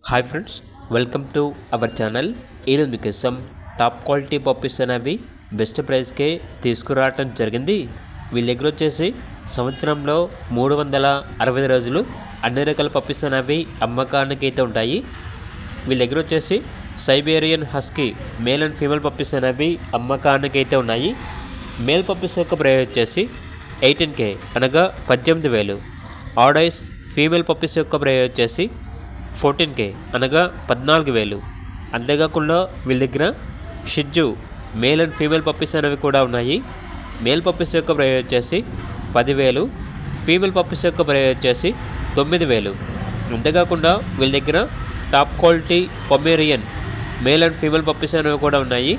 Hi friends, welcome to our channel. ఈరోజు మీకోసం top quality puppies అనేవి బెస్ట్ ప్రైస్కే తీసుకురావటం జరిగింది. వీళ్ళ దగ్గర వచ్చేసి సంవత్సరంలో 365 రోజులు అన్ని రకాల పప్పీస్ అనేవి అమ్మకానికి అయితే ఉంటాయి. వీళ్ళ దగ్గర వచ్చేసి Siberian husky male and female puppies అనేవి అమ్మకానికి అయితే ఉన్నాయి. మేల్ పప్పీస్ యొక్క ప్రైస్ వచ్చేసి 18K అనగా 18,000. ఆడైస్ ఫీమేల్ పప్పీస్ యొక్క ప్రైస్ వచ్చేసి 14K అనగా 14,000. అంతేకాకుండా వీళ్ళ దగ్గర షిజ్జు మేల్ అండ్ ఫీమేల్ పప్పీస్ అనేవి కూడా ఉన్నాయి. మేల్ పప్పీస్ యొక్క ప్రైస్ వచ్చేసి 10,000, ఫీమేల్ పప్పీస్ యొక్క ప్రైస్ వచ్చేసి 9,000. అంతేకాకుండా వీళ్ళ దగ్గర top quality Pomeranian male and female puppies అనేవి కూడా ఉన్నాయి.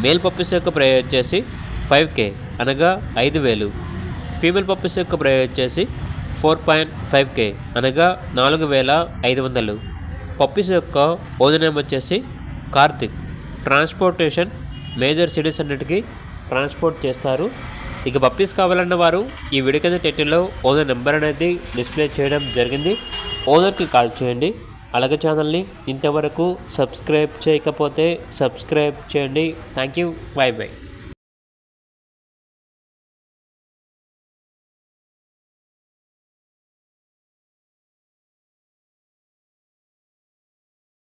మేల్ పప్పీస్ యొక్క ప్రైస్ వచ్చేసి 5K అనగా 5,000. ఫీమేల్ పప్పీస్ యొక్క ప్రైస్ వచ్చేసి 4.5K అనగా 4,500. పప్పీస్ యొక్క ఓనర్ నేమ్ వచ్చేసి కార్తిక్. ట్రాన్స్పోర్టేషన్ మేజర్ సిటీస్ అన్నిటికీ ట్రాన్స్పోర్ట్ చేస్తారు. ఇక పప్పీస్ కావాలన్న వారు ఈ వీడియో కింద టైటిల్లో ఓనర్ నెంబర్ అనేది డిస్ప్లే చేయడం జరిగింది. ఓనర్కి కాల్ చేయండి. అలాగే ఛానల్ని ఇంతవరకు సబ్స్క్రైబ్ చేయకపోతే సబ్స్క్రైబ్ చేయండి. Thank you. By by.